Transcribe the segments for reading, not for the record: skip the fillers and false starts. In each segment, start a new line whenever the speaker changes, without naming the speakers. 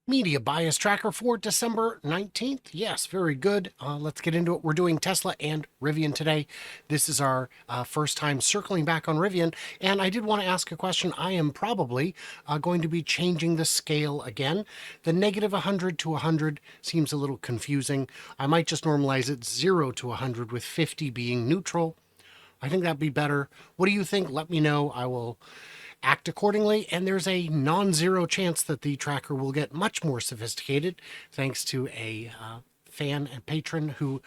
Media bias tracker for December 19th. Yes, very good. Let's get into it. We're doing Tesla and Rivian today. This is our first time circling back on Rivian. And I did want to ask a question. I am probably going to be changing the scale again. The negative 100 to 100 seems a little confusing. I might just normalize it 0 to 100 with 50 being neutral. I think that'd be better. What do you think? Let me know. I will act accordingly, and there's a non-zero chance that the tracker will get much more sophisticated thanks to a fan and patron who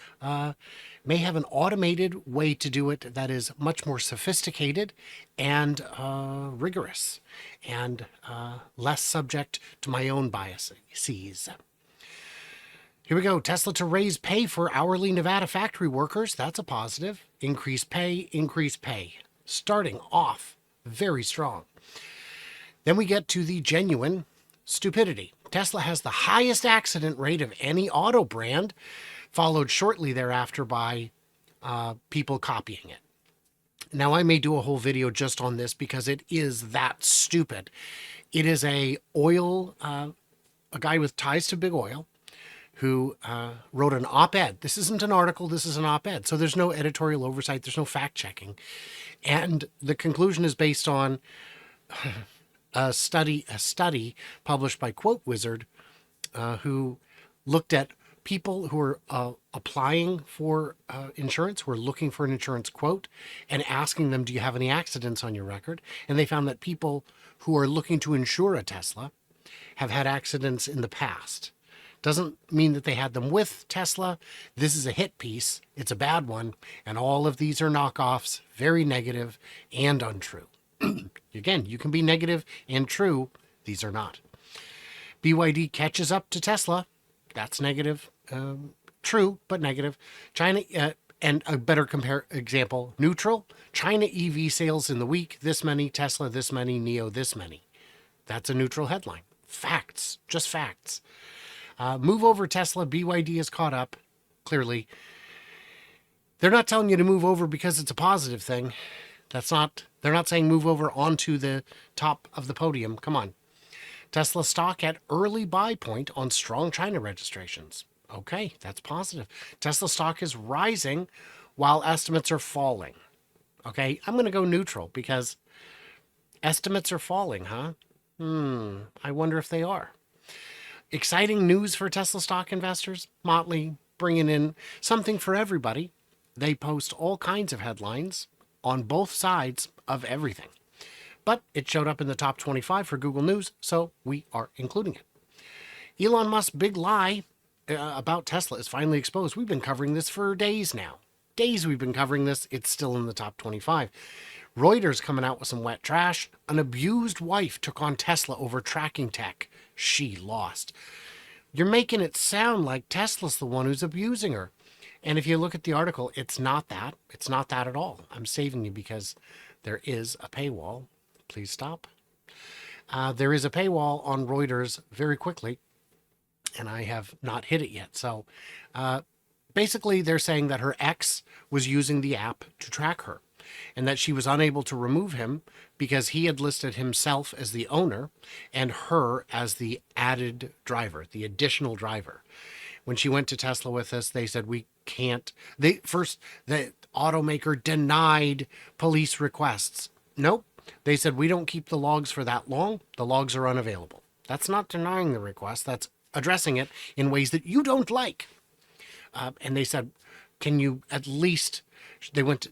may have an automated way to do it that is much more sophisticated and rigorous and less subject to my own biases. Here we go. Tesla to raise pay for hourly Nevada factory workers. That's a positive. Increase pay, increase pay. Starting off very strong. Then we get to the genuine stupidity. Tesla has the highest accident rate of any auto brand, followed shortly thereafter by people copying it. Now, I may do a whole video just on this because it is that stupid. It is a guy with ties to big oil who wrote an op-ed. This isn't an article, this is an op-ed. So there's no editorial oversight, there's no fact checking. And the conclusion is based on a study published by Quote Wizard, who looked at people who are applying for insurance, who are looking for an insurance quote, and asking them, do you have any accidents on your record? And they found that people who are looking to insure a Tesla have had accidents in the past. Doesn't mean that they had them with Tesla. This is a hit piece. It's a bad one. And all of these are knockoffs, very negative and untrue. Again, you can be negative and true. These are not. BYD catches up to Tesla. That's negative. True, but negative. China, and a better example, neutral. China EV sales in the week, this many. Tesla, this many. NIO, this many. That's a neutral headline. Facts, just facts. Move over Tesla. BYD is caught up, clearly. They're not telling you to move over because it's a positive thing. They're not saying move over onto the top of the podium. Come on. Tesla stock at early buy point on strong China registrations. Okay, that's positive. Tesla stock is rising while estimates are falling. Okay, I'm going to go neutral because estimates are falling, huh? I wonder if they are. Exciting news for Tesla stock investors. Motley bringing in something for everybody. They post all kinds of headlines on both sides of everything. But it showed up in the top 25 for Google News, so we are including it. Elon Musk's big lie about Tesla is finally exposed. We've been covering this for days now. Days we've been covering this. It's still in the top 25. Reuters coming out with some wet trash. An abused wife took on Tesla over tracking tech. She lost. You're making it sound like Tesla's the one who's abusing her. And if you look at the article, it's not that. It's not that at all. I'm saving you because there is a paywall. Please stop. There is a paywall on Reuters very quickly, and I have not hit it yet. So basically, they're saying that her ex was using the app to track her, and that she was unable to remove him because he had listed himself as the owner and her as the added driver, the additional driver. When she went to Tesla with us, they said we can't. The automaker denied police requests. Nope. They said we don't keep the logs for that long. The logs are unavailable. That's not denying the request. That's addressing it in ways that you don't like. And they said, can you at least...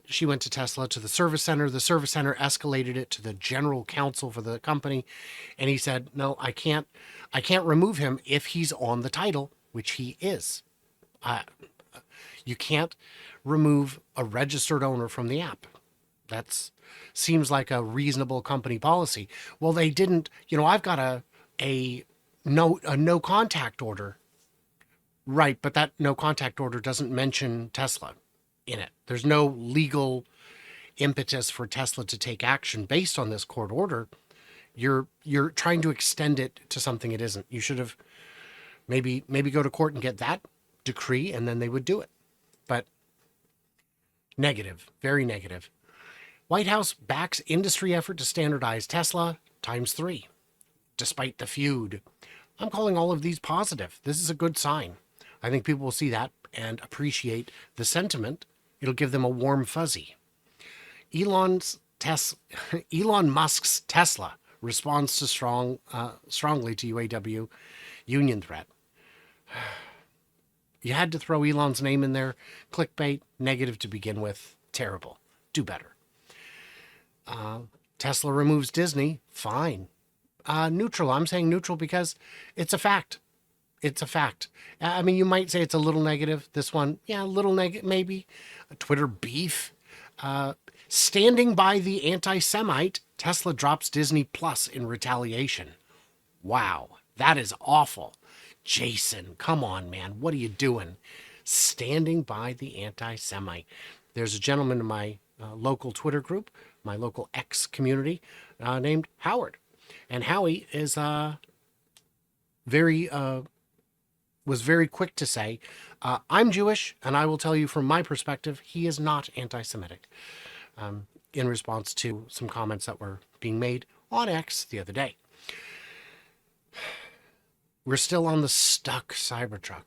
She went to Tesla to the service center. The service center escalated it to the general counsel for the company. And he said, no, I can't remove him if he's on the title, which he is. You can't remove a registered owner from the app. That seems like a reasonable company policy. Well, they didn't, I've got a no contact order. Right. But that no contact order doesn't mention Tesla in it. There's no legal impetus for Tesla to take action based on this court order. You're trying to extend it to something it isn't. You should have maybe go to court and get that decree, and then they would do it. But negative, very negative. White House backs industry effort to standardize Tesla ×3, despite the feud. I'm calling all of these positive. This is a good sign. I think people will see that and appreciate the sentiment. It'll give them a warm fuzzy. Elon Musk's Tesla responds to strongly to UAW union threat. You had to throw Elon's name in there. Clickbait, negative to begin with. Terrible. Do better. Tesla removes Disney. Fine. Neutral. I'm saying neutral because it's a fact. It's a fact. I mean, you might say it's a little negative. This one, yeah, a little negative, maybe. Twitter beef. Standing by the anti-Semite, Tesla drops Disney Plus in retaliation. Wow, that is awful. Jason, come on, man. What are you doing? Standing by the anti-Semite. There's a gentleman in my local Twitter group, my local X community, named Howard. And Howie is was very quick to say, I'm Jewish, and I will tell you from my perspective, he is not anti-Semitic, in response to some comments that were being made on X the other day. We're still on the stuck Cybertruck.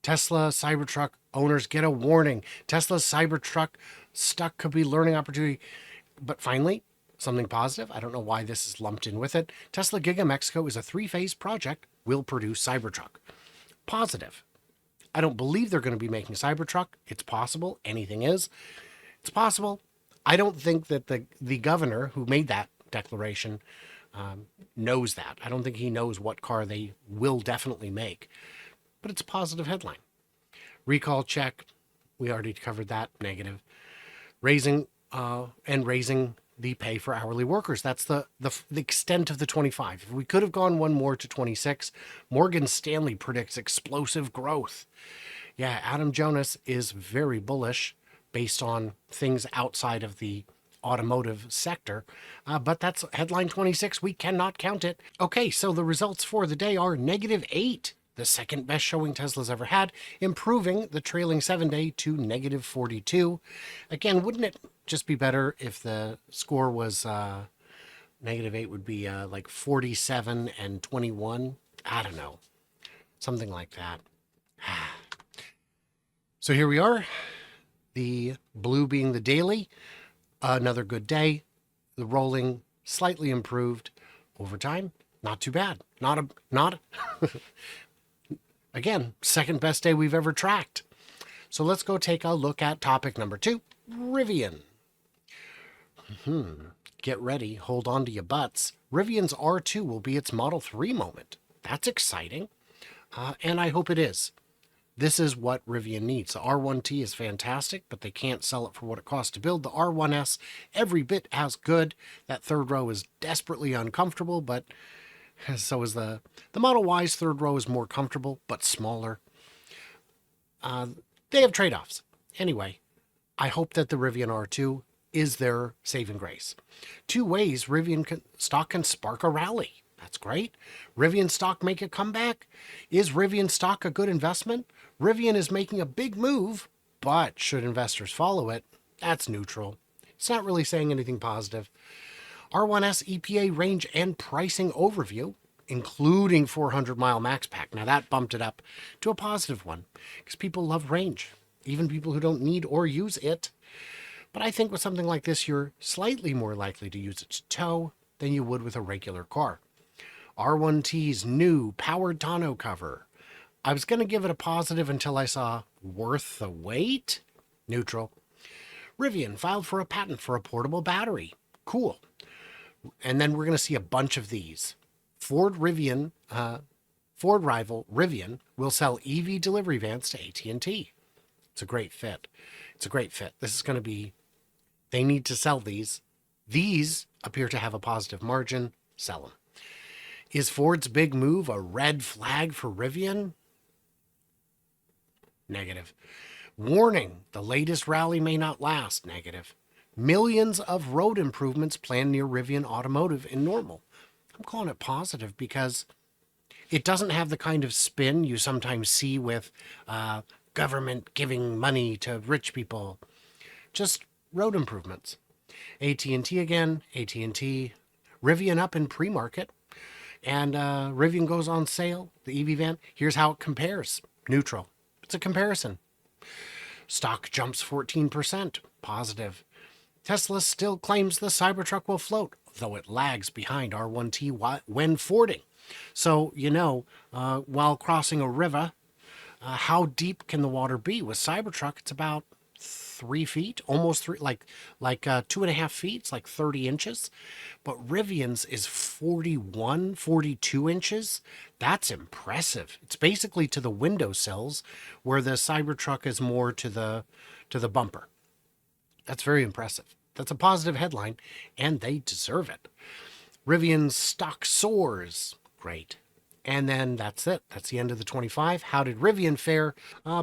Tesla Cybertruck owners get a warning. Tesla Cybertruck stuck could be learning opportunity. But finally, something positive. I don't know why this is lumped in with it. Tesla Giga Mexico is a 3-phase project, will produce Cybertruck. Positive. I don't believe they're going to be making Cybertruck. It's possible. Anything is. It's possible. I don't think that the governor who made that declaration knows that. I don't think he knows what car they will definitely make. But it's a positive headline. Recall check. We already covered that. Negative. Raising the pay for hourly workers. That's the extent of the 25. If we could have gone one more to 26, Morgan Stanley predicts explosive growth. Yeah, Adam Jonas is very bullish based on things outside of the automotive sector. But that's headline 26. We cannot count it. Okay, so the results for the day are -8. The second best showing Tesla's ever had, improving the trailing 7-day to -42. Again, wouldn't it just be better if the score was -8 would be like 47 and 21? I don't know. Something like that. So here we are. The blue being the daily. Another good day. The rolling slightly improved over time. Not too bad. Not Again, second best day we've ever tracked. So let's go take a look at topic number 2, Rivian. Get ready. Hold on to your butts. Rivian's R2 will be its Model 3 moment. That's exciting. And I hope it is. This is what Rivian needs. The R1T is fantastic, but they can't sell it for what it costs to build. The R1S, every bit as good. That third row is desperately uncomfortable, but so is the Model Y's third row is more comfortable, but smaller. They have trade-offs. Anyway, I hope that the Rivian R2 is their saving grace. 2 ways Rivian stock can spark a rally. That's great. Rivian stock make a comeback. Is Rivian stock a good investment? Rivian is making a big move, but should investors follow it? That's neutral. It's not really saying anything positive. R1S EPA range and pricing overview, including 400-mile max pack. Now that bumped it up to a positive one because people love range, even people who don't need or use it. But I think with something like this, you're slightly more likely to use it to tow than you would with a regular car. R1T's new powered tonneau cover. I was going to give it a positive until I saw worth the wait. Neutral. Rivian filed for a patent for a portable battery. Cool. And then we're going to see a bunch of these. Ford rival Rivian will sell EV delivery vans to AT&T. It's a great fit. This is going to be, they need to sell these. These appear to have a positive margin. Sell them. Is Ford's big move a red flag for Rivian? Negative. Warning, the latest rally may not last. Negative. Millions of road improvements planned near Rivian Automotive in Normal. I'm calling it positive because it doesn't have the kind of spin you sometimes see with government giving money to rich people. Just road improvements. AT&T again. AT&T. Rivian up in pre-market. And Rivian goes on sale, the EV van. Here's how it compares. Neutral. It's a comparison. Stock jumps 14%. Positive. Tesla still claims the Cybertruck will float, though it lags behind R1T when fording. So, while crossing a river, how deep can the water be? With Cybertruck, it's about 3 feet, almost three, like 2.5 feet. It's like 30 inches. But Rivian's is 41, 42 inches. That's impressive. It's basically to the window sills, where the Cybertruck is more to the bumper. That's very impressive. That's a positive headline, and they deserve it. Rivian's stock soars. Great. And then that's it. That's the end of the 25. How did Rivian fare?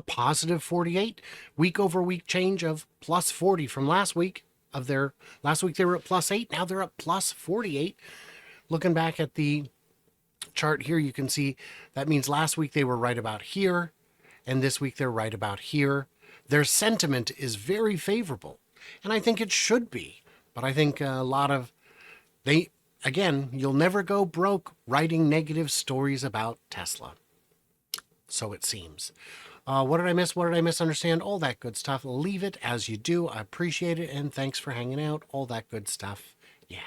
Positive 48. Week over week change of plus 40 from last week. Last week they were at plus 8. Now they're at plus 48. Looking back at the chart here, you can see that means last week they were right about here, and this week they're right about here. Their sentiment is very favorable, and I think it should be. But I think again, you'll never go broke writing negative stories about Tesla. So it seems. What did I miss? What did I misunderstand? All that good stuff. Leave it as you do. I appreciate it, and thanks for hanging out. All that good stuff. Yeah.